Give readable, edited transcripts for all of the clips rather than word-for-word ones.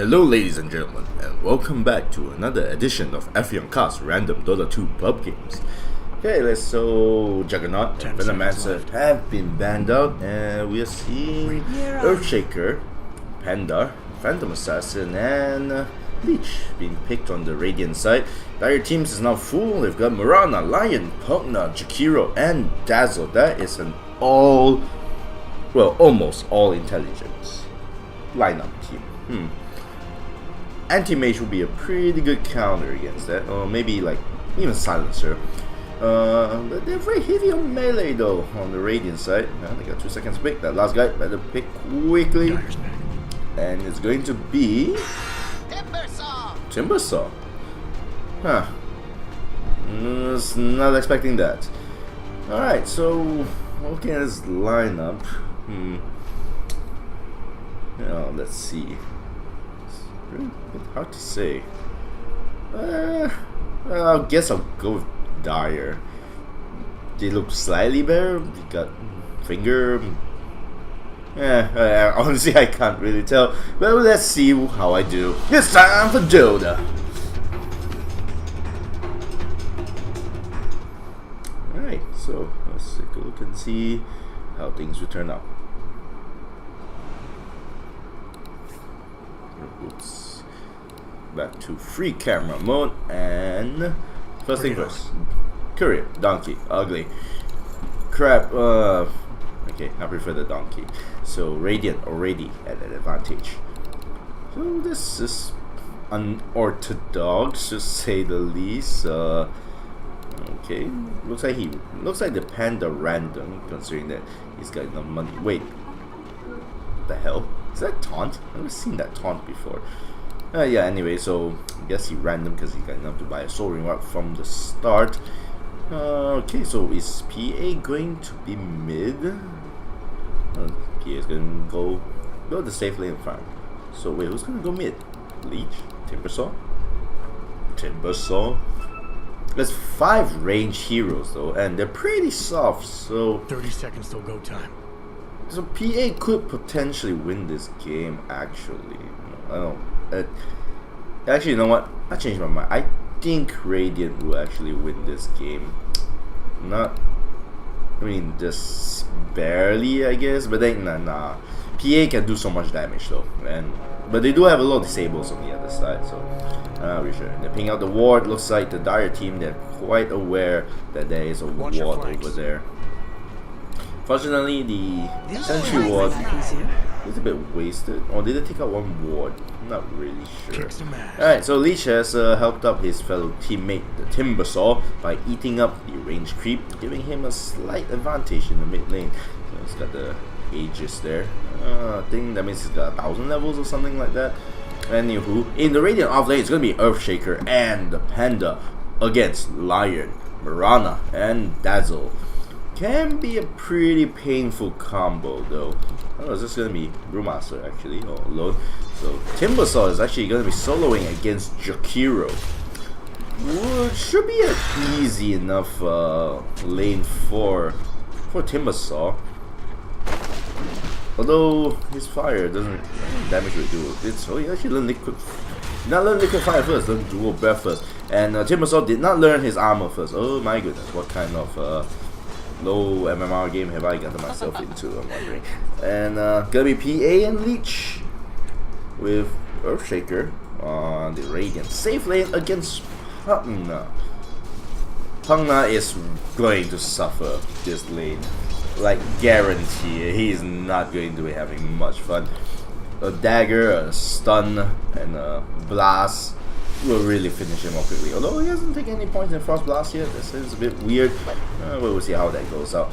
Hello ladies and gentlemen, and welcome back to another edition of Ephyon Cast Random Dota 2 pub games. Okay, so Juggernaut and Venomancer have been banned out, and we are seeing Earthshaker, Panda, Phantom Assassin, and Leech being picked on the Radiant side. Dire teams is now full. They've got Mirana, Lion, Pugna, Jakiro, and Dazzle. That is an almost all intelligence lineup team. Anti-Mage would be a pretty good counter against that, or maybe like even Silencer. But they're very heavy on melee though on the Radiant side. They got 2 seconds to pick. That last guy better pick quickly. And it's going to be Timbersaw. Huh. Was not expecting that. Alright, so looking at this lineup. Let's see. Really hard to say. I guess I'll go with Dire. They look slightly better. We got Finger. Honestly, I can't really tell. Well, let's see how I do. It's time for Dota. Alright, so let's take a look and see how things will turn out. Oops. Back to free camera mode, and first thing first. Courier, Donkey, ugly. Crap, okay, I prefer the Donkey. So Radiant already at an advantage. So this is unorthodox to say the least. Okay, looks like the Panda random, considering that he's got enough money. Wait, what the hell? Is that taunt? I've never seen that taunt before. Yeah, anyway, so I guess he random because he got enough to buy a soul ring right from the start. Okay, so is PA going to be mid? PA is going to go the safe lane front. So wait, who's going to go mid? Leech? Timbersaw? There's 5 range heroes though, and they're pretty soft, so 30 seconds till go time. So PA could potentially win this game, actually. I don't know. Actually, you know what? I changed my mind. I think Radiant will actually win this game. Just barely, I guess. But then, nah. PA can do so much damage though, but they do have a lot of disables on the other side, so I'm not really sure. They're picking out the ward. Looks like the Dire team, they're quite aware that there is a ward over there. Fortunately, the Sentry ward is a bit wasted. Or did they take out one ward? I'm not really sure. Alright, so Leech has helped up his fellow teammate, the Timbersaw, by eating up the range creep, giving him a slight advantage in the mid lane. So he's got the Aegis there. I think that means he's got 1,000 levels or something like that. Anywho, in the Radiant off lane, it's going to be Earthshaker and the Panda against Lion, Mirana, and Dazzle. Can be a pretty painful combo though. Oh, is this gonna be Brewmaster actually, or alone? So Timbersaw is actually gonna be soloing against Jakiro, which should be an easy enough lane for Timbersaw. Although his fire doesn't damage will do it, so he actually learned liquid fire first, then dual breath first. And Timbersaw did not learn his armor first. Oh my goodness, what kind of low MMR game have I gotten myself into, I'm wondering. And gonna be PA and Leech with Earthshaker on the Radiant safe lane against Pugna. Pugna is going to suffer this lane, like guarantee. He's not going to be having much fun. A dagger, a stun, and a blast will really finish him off quickly. Although he hasn't taken any points in Frost Blast yet, this is a bit weird. We'll see how that goes out.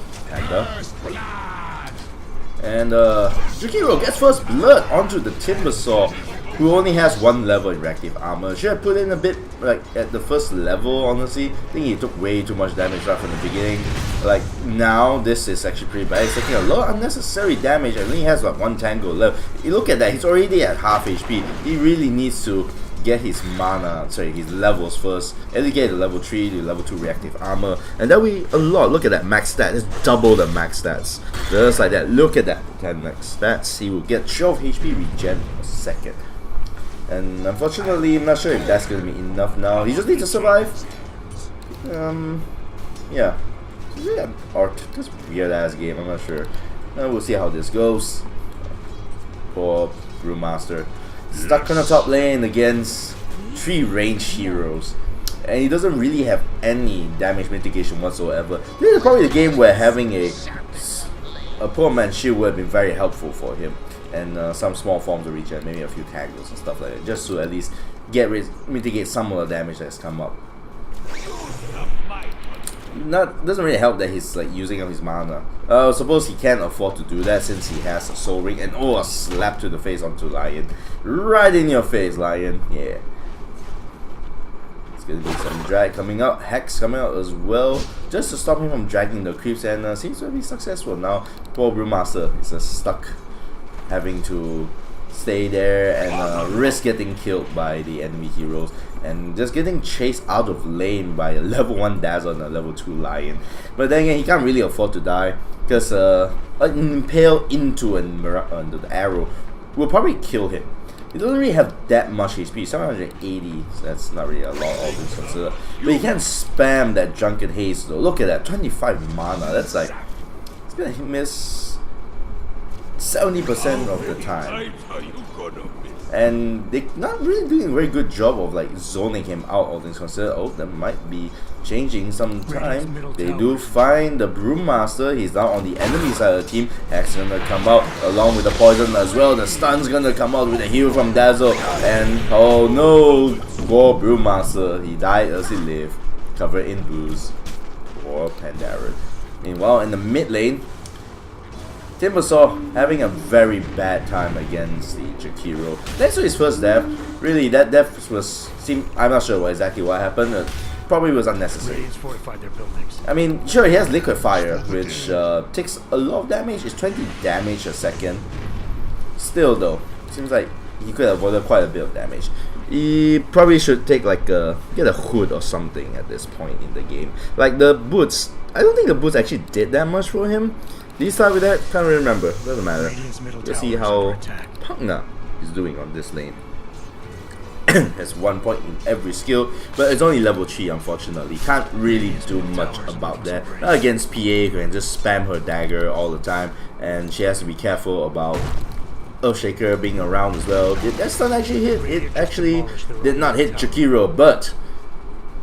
And Jakiro gets first blood onto the Timbersaw, who only has 1 level in reactive armor. Should have put in a bit like at the first level, honestly. I think he took way too much damage right from the beginning. Like now, this is actually pretty bad. He's taking a lot of unnecessary damage. I think he has like 1 tango left. You look at that, he's already at half HP. He really needs to get his his levels first, and to get the level 3 to level 2 reactive armor, and that will a lot. Look at that max stat, it's double the max stats, just like that. Look at that 10 max stats, he will get 12 HP regen in a second. And unfortunately, I'm not sure if that's gonna be enough now. He just needs to survive. Yeah. Or this weird ass game, I'm not sure. We'll see how this goes. Poor Brewmaster. Stuck on the top lane against 3 ranged heroes. And he doesn't really have any damage mitigation whatsoever. This is probably the game where having a poor man's shield would have been very helpful for him. And some small forms of regen, maybe a few tangles and stuff like that. Just to at least mitigate some of the damage that's come up. Doesn't really help that he's like using up his mana. I suppose he can't afford to do that since he has a soul ring and a slap to the face onto Lion. Right in your face, Lion. Yeah. It's gonna be some drag coming out, Hex coming out as well, just to stop him from dragging the creeps, and seems to be successful now. Poor Brewmaster is just stuck having to stay there and risk getting killed by the enemy heroes and just getting chased out of lane by a level 1 Dazzle and a level 2 Lion. But then again, he can't really afford to die because an impale into the arrow will probably kill him. He doesn't really have that much HP, 780, so that's not really a lot, all things considered. But he can't spam that Drunken Haze though. Look at that, 25 mana, that's like, it's gonna miss 70% of the time. And they're not really doing a very good job of like zoning him out, all things considered. Oh, that might be changing sometime. They do find the Brewmaster. He's now on the enemy side of the team. Hex gonna come out along with the poison as well. The stun's gonna come out with a heal from Dazzle. And oh no, poor Brewmaster. He died as he lived, covered in booze. Poor Pandaren. Meanwhile, in the mid lane, Timbersaw having a very bad time against the Jakiro. Thanks to his first death, really that death I'm not sure exactly what happened. It probably was unnecessary. I mean, sure, he has Liquid Fire, which takes a lot of damage. It's 20 damage a second. Still though, seems like he could have avoided quite a bit of damage. He probably should take like get a hood or something at this point in the game. Like the boots, I don't think the boots actually did that much for him. Did he start with that? Can't really remember. Doesn't matter. Let's see how Pugna is doing on this lane. Has 1 point in every skill, but it's only level 3 unfortunately. Can't really do much about that. Not against PA, who can just spam her dagger all the time, and she has to be careful about Earthshaker being around as well. Did that stun actually hit? It actually did not hit Jakiro, but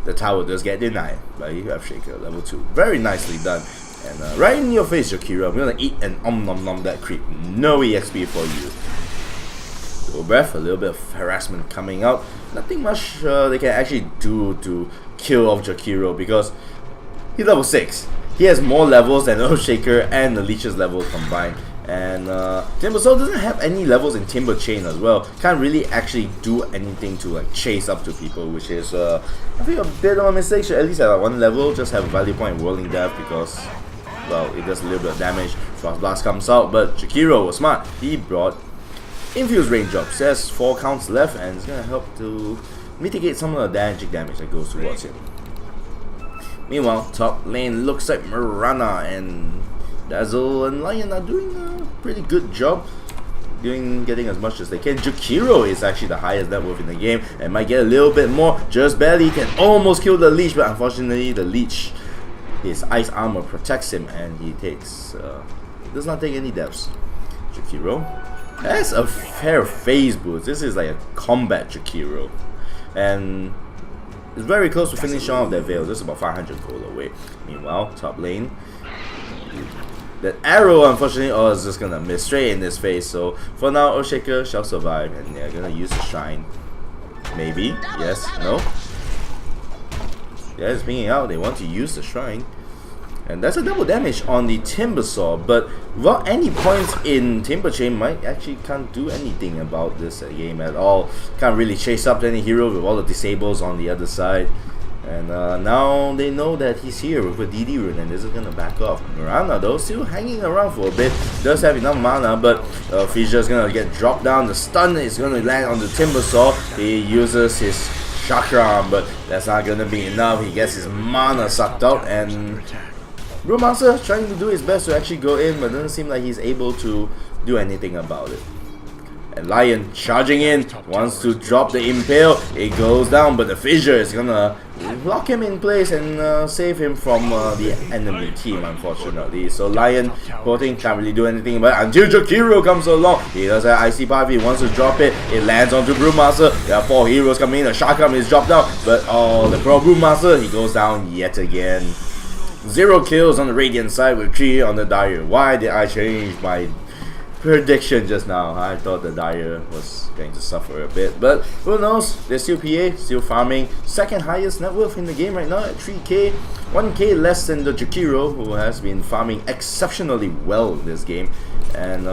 the tower does get denied by Earthshaker level 2. Very nicely done. And right in your face, Jakiro, I'm gonna eat and nom nom that creep. No EXP for you. Little breath, a little bit of harassment coming out. Nothing much they can actually do to kill off Jakiro because he's level 6. He has more levels than Earthshaker and the Leech's level combined. And Timbersaw doesn't have any levels in Timber Chain as well. Can't really actually do anything to like chase up to people, which is I think a bit of a mistake. Should at least at 1 level just have a value point in Whirling Death because, well, it does a little bit of damage. Frost Blast comes out, but Jakiro was smart. He brought Infuse range up. Says 4 counts left, and it's gonna help to mitigate some of the magic damage that goes towards him. Meanwhile, top lane looks like Mirana and Dazzle and Lion are doing a pretty good job getting as much as they can. Jakiro is actually the highest net worth in the game and might get a little bit more. Just barely can almost kill the Leech, but unfortunately the Leech, his ice armor protects him and he does not take any deaths. Jakiro has a fair phase boost. This is like a combat Jakiro, and it's very close to finishing off that Veil, just about 500 gold away. Meanwhile, top lane, that arrow unfortunately is just gonna miss straight in his face. So for now, Earthshaker shall survive, and they're gonna use the shrine. Maybe, yes, no. Yeah, it's pinging out. They want to use the shrine. And that's a double damage on the Timbersaw, but without any points in Timber Chain, might actually can't do anything about this game at all. Can't really chase up any hero with all the disables on the other side. And now they know that he's here with a DD rune, and this is gonna back off. Mirana though, still hanging around for a bit, does have enough mana, but Fisher's gonna get dropped down. The stun is gonna land on the Timbersaw. He uses his Chakram, but that's not gonna be enough. He gets his mana sucked out, and Brewmaster trying to do his best to actually go in, but doesn't seem like he's able to do anything about it. And Lion charging in, wants to drop the impale. It goes down, but the fissure is gonna lock him in place and save him from the enemy team, unfortunately. So Lion, poor thing, can't really do anything about it until Jakiro comes along. He does have Icy Pipe, he wants to drop it. It lands onto Brewmaster. There are 4 heroes coming in. The Shotgun is dropped down, but the Pro Brewmaster, he goes down yet again. 0 kills on the Radiant side with 3 on the Dire. Why did I change my prediction just now? I thought the Dire was going to suffer a bit, but who knows? They're still PA, still farming. Second highest net worth in the game right now at 3k, 1k less than the Jakiro, who has been farming exceptionally well in this game. And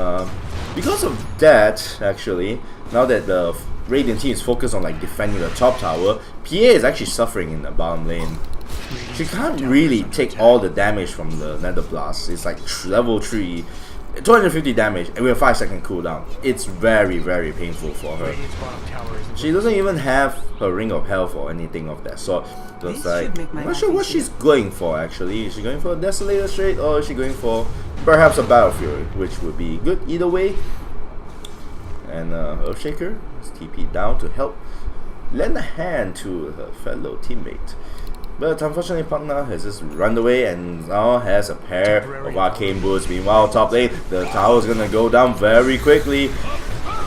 because of that, actually, now that the Radiant team is focused on like defending the top tower, PA is actually suffering in the bottom lane. She can't really take all the damage from the Nether Blast. It's like level 3, 250 damage, and with a 5-second cooldown. It's very, very painful for her. She doesn't even have her Ring of Health or anything of that sort. So it's like, I'm not sure what she's going for actually. Is she going for a Desolator straight, or is she going for perhaps a Battle Fury, which would be good either way. And Earthshaker is TP down to help lend a hand to her fellow teammate. But unfortunately, Pugna has just run away and now has a pair of arcane boots. Meanwhile, top lane, the tower is gonna go down very quickly.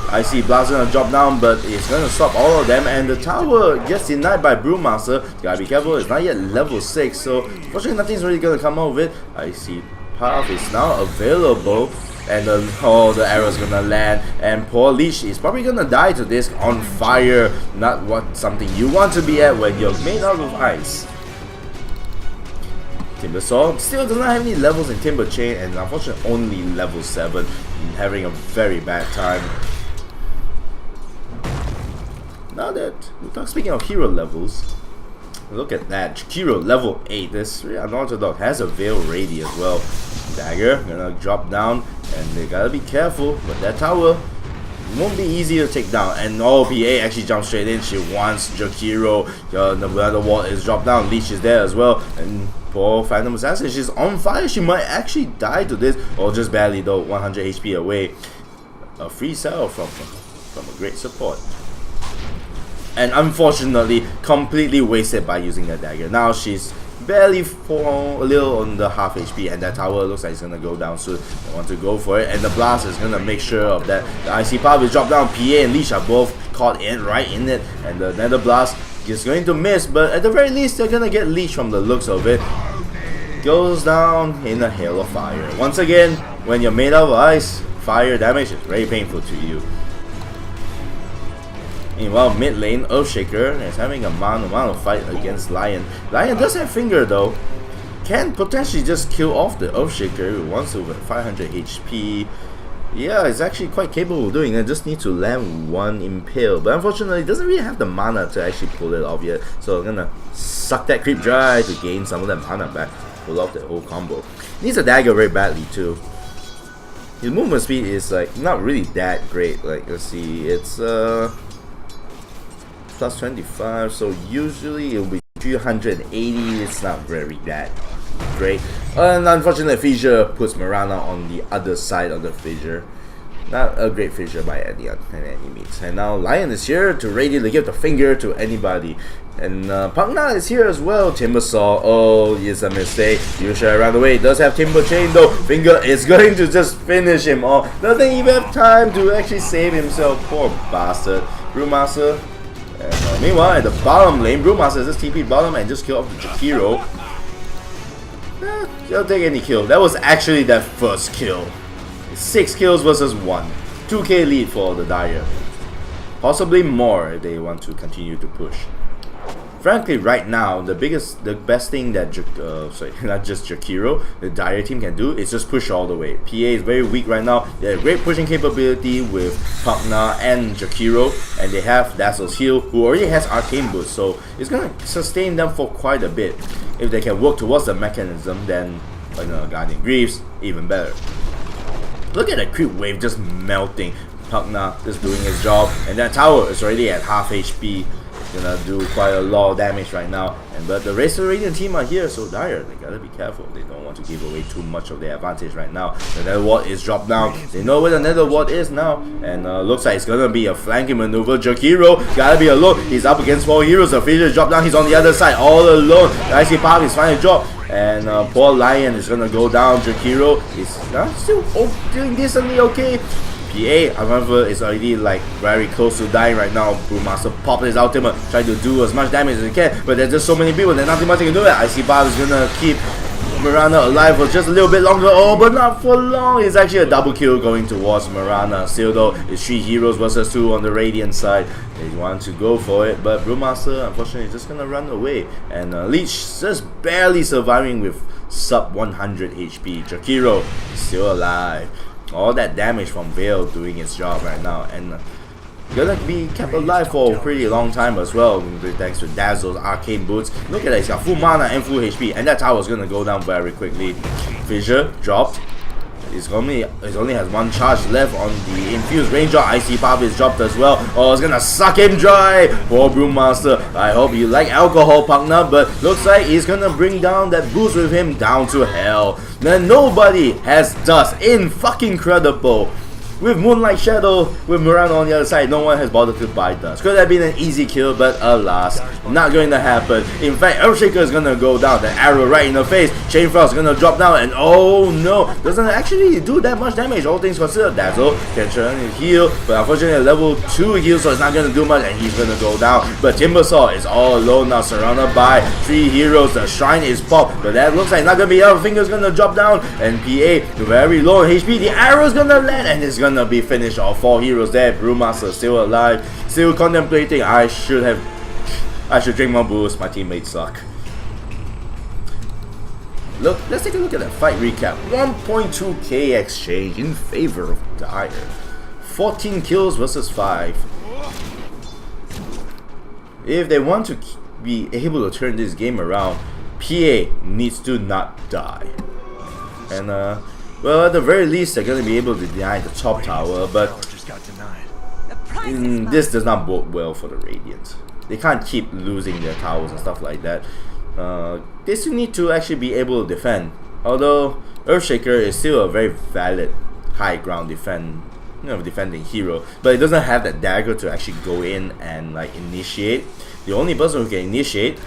I see Blast gonna drop down, but it's gonna stop all of them, and the tower gets denied by Brewmaster. You gotta be careful, it's not yet level 6, so unfortunately nothing's really gonna come out of it. I see Path is now available, and the arrow's gonna land, and poor Leech is probably gonna die to this on fire. Not something you want to be at when you're made out of ice. Timbersaw still does not have any levels in Timber Chain, and unfortunately only level 7, having a very bad time. Now that speaking of hero levels, look at that, Hero level 8. This Unorthodox has a Veil Radi as well. Dagger gonna drop down, and they gotta be careful, but that tower won't be easy to take down. And PA actually jumps straight in. She wants Jakiro. The wall is dropped down. Leech is there as well, and poor Phantom Assassin, she's on fire. She might actually die to this, or just barely though. 100 HP away. A free sell from a great support. And unfortunately, completely wasted by using a dagger. Now she's barely a little on the half HP, and that tower looks like it's gonna go down soon. They want to go for it, and the blast is gonna make sure of that. The IC power will drop down. PA and Leech are both caught right in it, and the Nether Blast is going to miss, but at the very least they're gonna get Leech from the looks of it. Goes down in a hail of fire. Once again, when you're made out of ice, fire damage is very painful to you. Meanwhile, mid lane, Earthshaker is having a man-to-man fight against Lion. Lion does have Finger though. Can potentially just kill off the Earthshaker who wants over 500 HP. Yeah, it's actually quite capable of doing it. Just need to land one Impale. But unfortunately, it doesn't really have the mana to actually pull it off yet. So I'm gonna suck that creep dry to gain some of that mana back. Pull off that whole combo. Needs a dagger very badly too. His movement speed is like not really that great. Like, let's see, it's plus 25, so usually it'll be 380. It's not very that great. And unfortunately, Fissure puts Mirana on the other side of the Fissure. Not a great Fissure by any means. And now Lion is here to ready to give the finger to anybody. And Pugna is here as well. Timbersaw, oh, it's a mistake. Yusha around the way, does have Timber Chain though. Finger is going to just finish him off. Doesn't even have time to actually save himself. Poor bastard. Brewmaster. And meanwhile, at the bottom lane, Brewmaster just TP bottom and just kill off the Jakiro. He'll take any kill. That was actually that first kill. 6 kills versus 1. 2k lead for the Dire. Possibly more if they want to continue to push. Frankly, right now, the best thing that not just Jakiro, the Dire team can do is just push all the way. PA is very weak right now. They have great pushing capability with Pugna and Jakiro, and they have Dazzle's Heal, who already has Arcane Boost, so it's gonna sustain them for quite a bit. If they can work towards the mechanism, then Guardian Greaves, even better. Look at that creep wave just melting. Pugna just doing his job, and that tower is already at half HP. gonna do quite a lot of damage right now. But the Racer Radiant team are here, so dire. They gotta be careful. They don't want to give away too much of their advantage right now. The Nether Ward is dropped down. They know where the Nether Ward is now, and looks like it's gonna be a flanking maneuver. Jakiro gotta be alone. He's up against 4 heroes. The Fissure dropped down. He's on the other side, all alone. The Icy Path is finally dropped. And poor Lion is gonna go down. Jakiro is still doing decently okay. PA, however, is already like very close to dying right now. Brewmaster popped his ultimate, trying to do as much damage as he can, but there's just so many people, there's nothing much he can do. Icy Barb is gonna keep Mirana alive for just a little bit longer. Oh, but not for long. It's actually a double kill going towards Mirana. Still though, it's 3 heroes versus 2 on the Radiant side. They want to go for it, but Brewmaster unfortunately is just gonna run away. And Leech just barely surviving with sub 100 HP. Jakiro is still alive. All that damage from Veil doing its job right now, and gonna be kept alive for a pretty long time as well, thanks to Dazzle's arcane boots. Look at that, he's got full mana and full HP, and that tower is gonna go down very quickly. Fissure dropped. It only has 1 charge left on the infused ranger. Icy Path is dropped as well. Oh, it's gonna suck him dry. Poor Brewmaster. I hope you like alcohol, partner, but looks like he's gonna bring down that boost with him down to hell. Then nobody has dust. Incredible. With Moonlight Shadow, with Mirana on the other side, no one has bothered to buy dust. Could have been an easy kill, but alas, not going to happen. In fact, Earthshaker is going to go down, the arrow right in the face. Chainfrost is going to drop down, and oh no, doesn't actually do that much damage, all things considered. Dazzle can try to heal, but unfortunately level 2 heal, so it's not going to do much, and he's going to go down. But Timbersaw is all alone now, surrounded by 3 heroes. The shrine is popped, but that looks like not going to be enough. Finger's going to drop down, and PA very low on HP. The arrow's going to land, and it's gonna be finished. All 4 heroes there. Brewmaster still alive, still contemplating. I should drink more booze. My teammates suck. Look, let's take a look at that fight recap. 1.2k exchange in favor of Dire. 14 kills versus 5. If they want to be able to turn this game around, PA needs to not die. And well, at the very least, they're going to be able to deny the top tower, but this does not bode well for the Radiant. They can't keep losing their towers and stuff like that. They still need to actually be able to defend. Although Earthshaker is still a very valid high ground defending hero, but it doesn't have that dagger to actually go in and like initiate. The only person who can initiate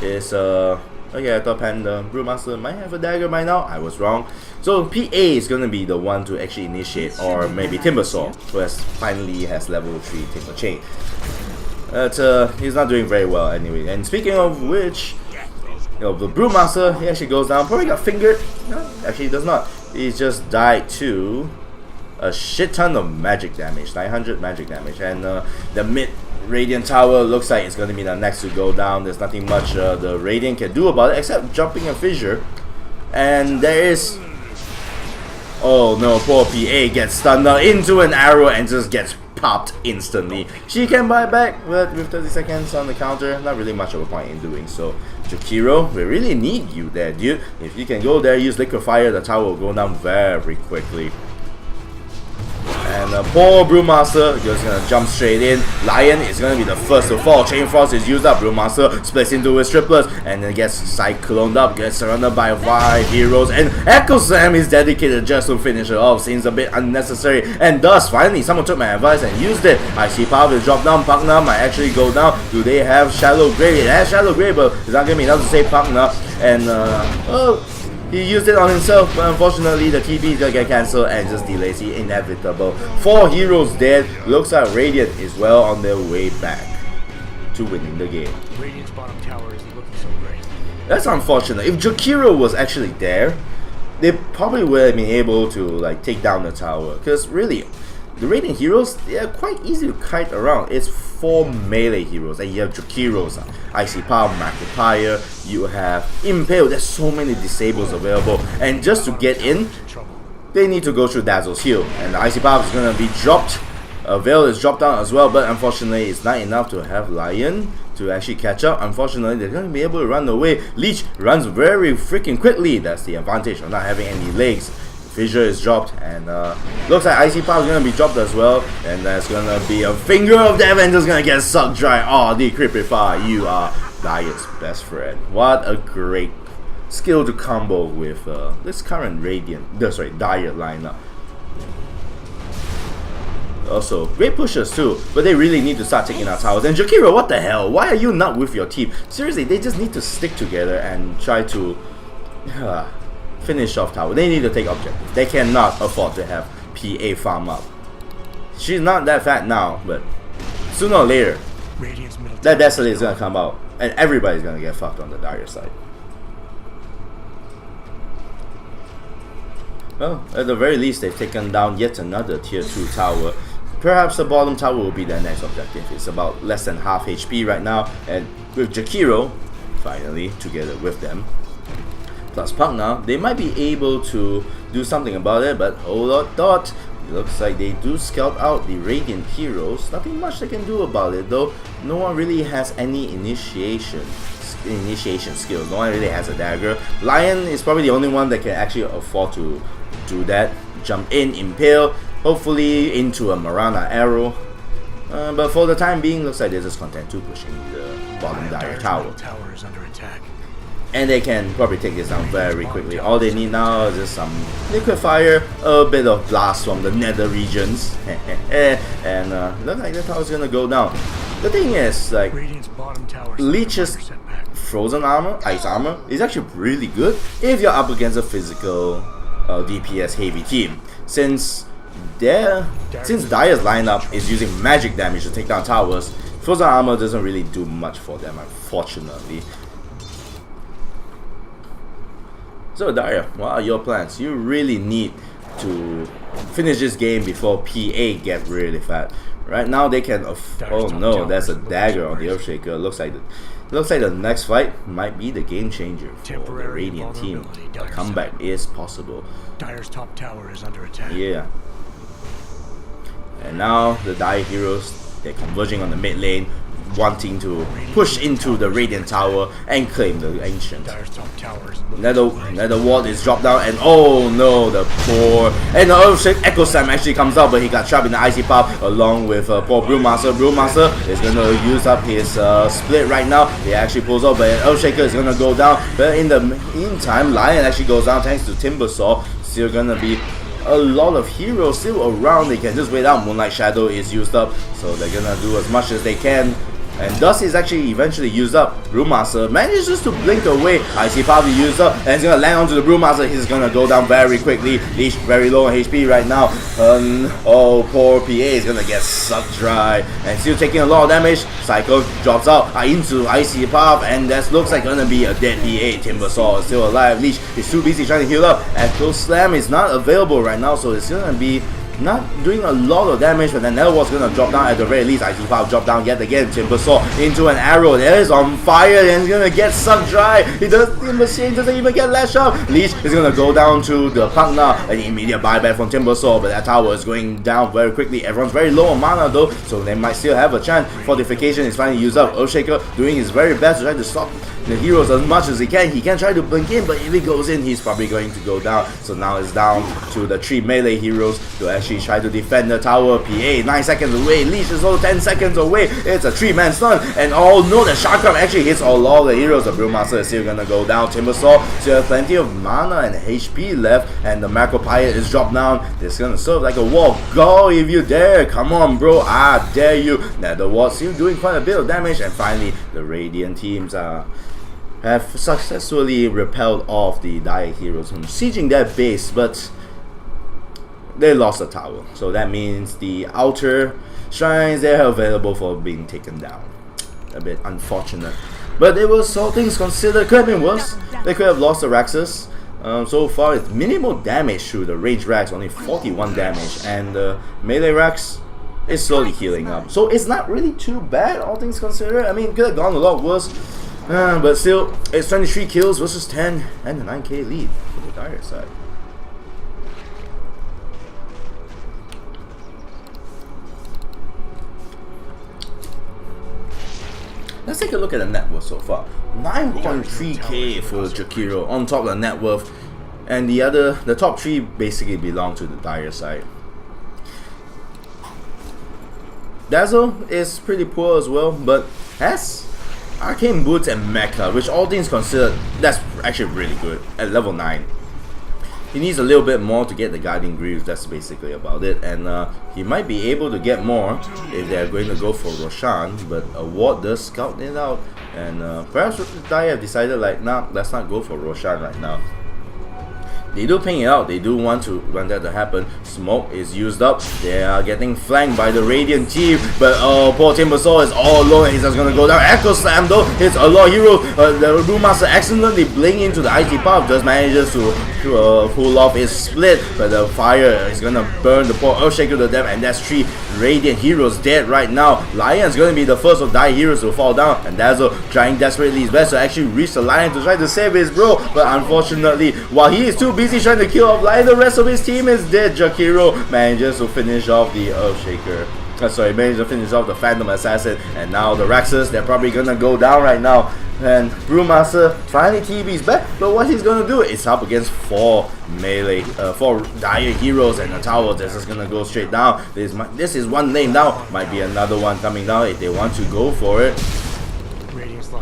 is okay, I thought Panda Brewmaster might have a dagger by now. I was wrong. So PA is gonna be the one to actually initiate, or maybe Timbersaw, who finally has level 3 Timber Chain. But he's not doing very well anyway. And speaking of which, the Brewmaster, he actually goes down. Probably got fingered. No, actually he does not. He's just died to a shit ton of magic damage, 900 magic damage, and the mid Radiant Tower looks like it's going to be the next to go down. There's nothing much the Radiant can do about it except jumping a Fissure. And there is... oh no, poor PA gets stunned into an arrow and just gets popped instantly. She can buy back, but with 30 seconds on the counter, not really much of a point in doing so. Jakiro, we really need you there, dude. If you can go there, use Liquefier, the tower will go down very quickly. And poor Brewmaster just gonna jump straight in. Lion is gonna be the first to fall. Chainfrost is used up. Brewmaster splits into his triplets and then gets cycloned up, gets surrounded by 5 heroes. And Echo Slam is dedicated just to finish it off. Seems a bit unnecessary. And thus, finally, someone took my advice and used it. Icy Path is dropped down. Pugna might actually go down. Do they have Shallow Grave? It has Shallow Grave, but it's not gonna be enough to save Pugna. And oh, he used it on himself, but unfortunately the TP is gonna get cancelled and just delays the inevitable. 4 heroes dead. Looks like Radiant is well on their way back to winning the game. Radiant's bottom tower isn't looking so great. That's unfortunate. If Jakiro was actually there, they probably would have been able to like take down the tower. Because really, the Radiant heroes, they are quite easy to kite around. It's 4 melee heroes, and you have Jakiros, Icy Power, Magnifier, you have Impale. There's so many disables available, and just to get in, they need to go through Dazzle's heal, and the Icy Power is going to be dropped. Veil is dropped down as well, but unfortunately it's not enough to have Lion to actually catch up. Unfortunately, they're going to be able to run away. Leech runs very freaking quickly. That's the advantage of not having any legs. Fissure is dropped, and looks like Icy Power is gonna be dropped as well, and that's gonna be a Finger of Death, and just gonna get sucked dry. Oh, Decryptify, you are Diet's best friend. What a great skill to combo with this current Diet lineup. Also, great pushers too, but they really need to start taking out towers. And Jakiro, what the hell? Why are you not with your team? Seriously, they just need to stick together and try to finish off tower. They need to take objectives. They cannot afford to have PA farm up. She's not that fat now, but sooner or later, that Desolate is gonna come out, and everybody's gonna get fucked on the Dire side. Well, at the very least, they've taken down yet another tier 2 tower. Perhaps the bottom tower will be their next objective. It's about less than half HP right now, and with Jakiro finally together with them, plus Pugna, they might be able to do something about it, but hold on thought. It looks like they do scout out the Radiant heroes. Nothing much they can do about it though. No one really has any initiation skills. No one really has a dagger. Lion is probably the only one that can actually afford to do that. Jump in, impale, hopefully into a Marana arrow. But for the time being, looks like they're just content to pushing the bottom Dire tower. Tower is under attack. And they can probably take this down very quickly. All they need now is just some liquid fire, a bit of blast from the nether regions, and looks like the tower's gonna go down. The thing is, like, Leech's frozen armor, ice armor, is actually really good if you're up against a physical DPS heavy team. Since Dire's lineup is using magic damage to take down towers, frozen armor doesn't really do much for them, unfortunately. So Dire, what are your plans? You really need to finish this game before PA get really fat. Right now they can. Oh no, that's a dagger on the Earthshaker. Looks like the next fight might be the game changer for the Radiant team. A comeback is possible. Dire's top tower is under attack. Yeah. And now the Dire heroes, they're converging on the mid lane, wanting to push into the Radiant tower and claim the Ancient. Nether ward is dropped down, and oh no, the poor, and the Earthshake Echo Slam actually comes out, but he got trapped in the Icy Path along with poor Brewmaster. Brewmaster is gonna use up his split right now. He actually pulls out, but Earthshaker is gonna go down. But in the meantime, Lion actually goes down thanks to Timbersaw. Still gonna be a lot of heroes still around. They can just wait out. Moonlight Shadow is used up, so they're gonna do as much as they can. And Dust is actually eventually used up. Brewmaster manages to blink away. Icy Power used up, and it's gonna land onto the Brewmaster. He's gonna go down very quickly. Leech very low on HP right now. Oh, poor PA is gonna get sucked dry and still taking a lot of damage. Cycle drops out into Icy Path, and that looks like gonna be a dead PA. Timbersaw is still alive. Leech is too busy trying to heal up. Echo Slam is not available right now, so it's gonna be not doing a lot of damage, but then Netherward's gonna drop down at the very least. Icy Power drop down yet again. Timbersaw into an arrow. That is on fire, and he's gonna get sucked dry. The machine doesn't even get lashed up. Leech is gonna go down to the Pugna, an immediate buyback from Timbersaw, but that tower is going down very quickly. Everyone's very low on mana though, so they might still have a chance. Fortification is finally used up. Earthshaker doing his very best to try to stop the heroes as much as he can. He can try to blink in, but if he goes in, he's probably going to go down. So now it's down to the 3 melee heroes to actually try to defend the tower. PA 9 seconds away. Leech is also 10 seconds away. It's a 3-man stun, and oh no, the Chakram actually hits all of the heroes. The Brewmaster is still gonna go down. Timbersaw still has plenty of mana and HP left, and the Macro Pirate is dropped down. It's gonna serve like a wall. Go if you dare. Come on, bro. I dare you. Netherward still doing quite a bit of damage, and finally the Radiant teams have successfully repelled off the Dire heroes from sieging their base, but they lost the tower. So that means the outer shrines, they're available for being taken down. A bit unfortunate, but it was, all things considered, could have been worse. They could have lost the Raxus. So far it's minimal damage through the range Rax, only 41 damage, and the melee Rax is slowly healing up. So it's not really too bad, all things considered. I mean, it could have gone a lot worse. But still, it's 23 kills versus 10 and a 9k lead for the Dire side. Let's take a look at the net worth so far. 9.3k for Jakiro on top of the net worth. And the top 3 basically belong to the Dire side. Dazzle is pretty poor as well, but has Arcane Boots and Mecha, which all things considered, that's actually really good at level 9. He needs a little bit more to get the Guardian Greaves, that's basically about it, and he might be able to get more if they're going to go for Roshan, but Ward does scout it out, and perhaps Dire have decided like, nah, let's not go for Roshan right now. They do ping it out, they do want that to happen. Smoke is used up, they are getting flanked by the Radiant team, but poor Timbersaw is all alone, he's just gonna go down. Echo Slam though, hits a lot of heroes. The Brewmaster accidentally bling into the IT path, just manages to pull off his split, but the fire is gonna burn the poor Earthshaker to death, and that's 3 Radiant heroes dead right now. Lion's gonna be the first of Dire heroes to fall down, and Dazzle trying desperately his best to actually reach the Lion to try to save his bro, but unfortunately, while he is too busy trying to kill off Lion, the rest of his team is dead. Jakiro manages to finish off the Earthshaker. Managed to finish off the Phantom Assassin, and now the Raxus, they're probably gonna go down right now. And Brewmaster finally TB's back, but what he's gonna do is up against 4 melee, 4 Dire heroes, and the tower that's just gonna go straight down. This is one lane down, might be another one coming down if they want to go for it.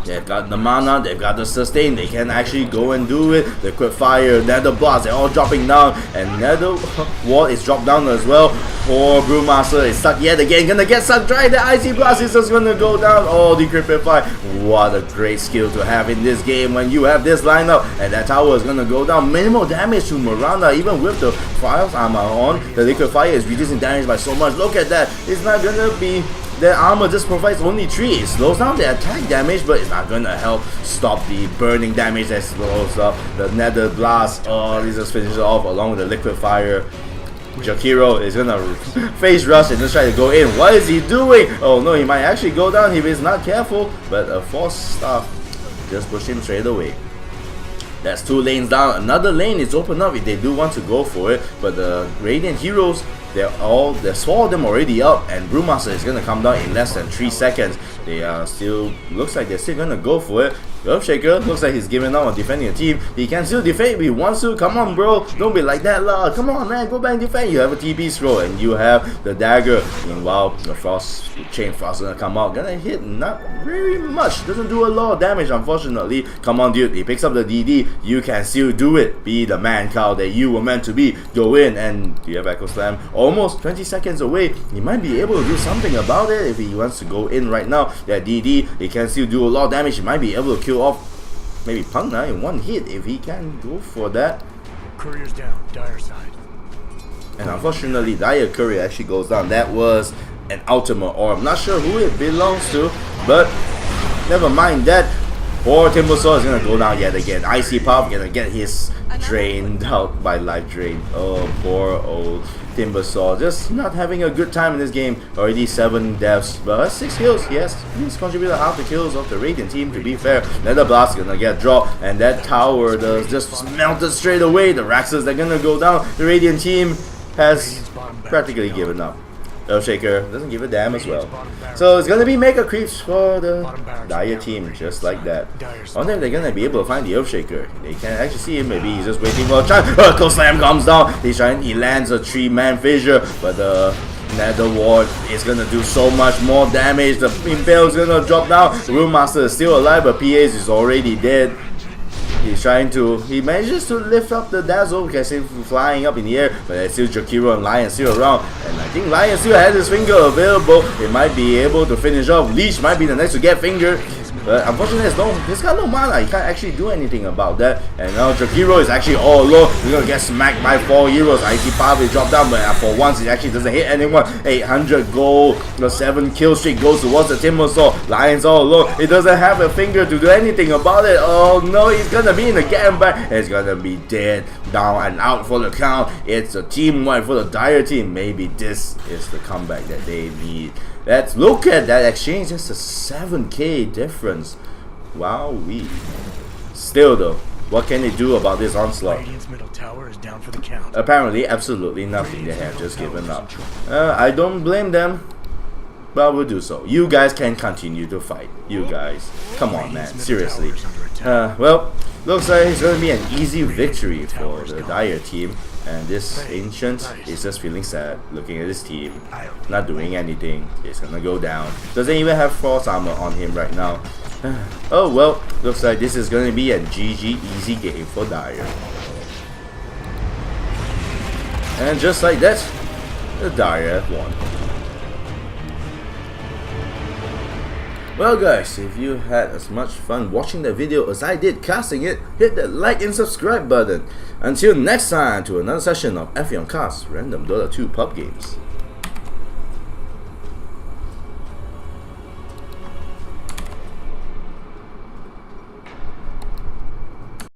They've got the mana, they've got the sustain, they can actually go and do it. The quick fire, Nether Blast, they're all dropping down, and Nether Wall is dropped down as well. Poor Brewmaster is stuck yet again, gonna get sucked dry. The Icy Blast is just gonna go down. Oh, Decrypted Fire. What a great skill to have in this game when you have this lineup, and that tower is gonna go down. Minimal damage to Miranda, even with the Fire's armor on. The Liquid Fire is reducing damage by so much. Look at that, it's not gonna be. Their armor just provides only 3. It slows down their attack damage, but it's not gonna help stop the burning damage that slows up the Nether Blast. Oh, this just finishes off along with the Liquid Fire. Jakiro is gonna face rush and just try to go in. What is he doing? Oh no, he might actually go down if he's not careful, but a Force Staff just pushed him straight away. That's 2 lanes down. Another lane is open up if they do want to go for it, but the Radiant heroes, there's 4 of them already up, and Brewmaster is gonna come down in less than 3 seconds. They are still, looks like they're still gonna go for it. Earthshaker looks like he's giving up on defending the team. He can still defend if he wants to. Come on, bro, don't be like that, lah. Come on, man, go back and defend. You have a TP scroll, and you have the dagger. Meanwhile, the Chain Frost gonna come out, gonna hit not very much. Doesn't do a lot of damage, unfortunately. Come on, dude. He picks up the DD. You can still do it. Be the man cow that you were meant to be. Go in, and you have Echo Slam. Almost 20 seconds away. He might be able to do something about it if he wants to go in right now. That DD, he can still do a lot of damage. He might be able to kill off maybe Pangna in 1 hit if he can go for that. Courier's down, Dire side. And unfortunately, Dire Courier actually goes down. That was an Ultimate Orb. I'm not sure who it belongs to, but never mind that. Poor Timbersaw is gonna go down yet again. Icy Puff gonna get his drained out by Life Drain. Oh, poor old Timbersaw, just not having a good time in this game. Already 7 deaths, but 6 kills. Yes, he's contributed half the kills of the Radiant team, to be fair. Nether Blast gonna get dropped, and that tower does just melted straight away. The Raxus, they're gonna go down. The Radiant team has practically given up. Earthshaker doesn't give a damn as well. So it's gonna be mega creeps for the Dire team, just like that. I wonder if they're gonna be able to find the Earthshaker. They can actually see him, maybe he's just waiting for a chance. Earthquake Slam comes down. He lands a 3-man fissure, but the Nether Ward is gonna do so much more damage. The Impale is gonna drop down. The Brewmaster is still alive, but PAs is already dead. He manages to lift up the Dazzle, because he's flying up in the air, but there's still Jakiro and Lion still around, and I think Lion still has his finger available. It might be able to finish off. Leech might be the next to get finger, but unfortunately he's got no mana. He can't actually do anything about that, and now Jakiro is actually all alone. He's gonna get smacked by 4 heroes. IT Power is dropped down, but for once it actually doesn't hit anyone. 800 gold, the 7 kill streak goes towards the Timbersaw. Lion's all alone. He doesn't have a finger to do anything about it. Oh no, he's gonna be in the get back, and he's gonna be dead, down and out for the count. It's a team wipe for the Dire team. Maybe this is the comeback that they need. Let's look at that exchange, just a 7k difference. Wowee. Still though, what can they do about this onslaught? Radiant's middle tower is down for the count. Apparently, absolutely nothing. They have just given up. I don't blame them, but we'll do so. You guys can continue to fight. You guys, come on, man, seriously. Well, Looks like it's gonna be an easy victory for the Dire team. And this Ancient is just feeling sad, looking at his team, not doing anything. He's gonna go down. Doesn't even have Frost armor on him right now. Oh well, looks like this is gonna be a GG easy game for Dire. And just like that, the Dire have won. Well guys, if you had as much fun watching the video as I did casting it, hit that like and subscribe button. Until next time to another session of Ephyon Cast Random Dota 2 pub games.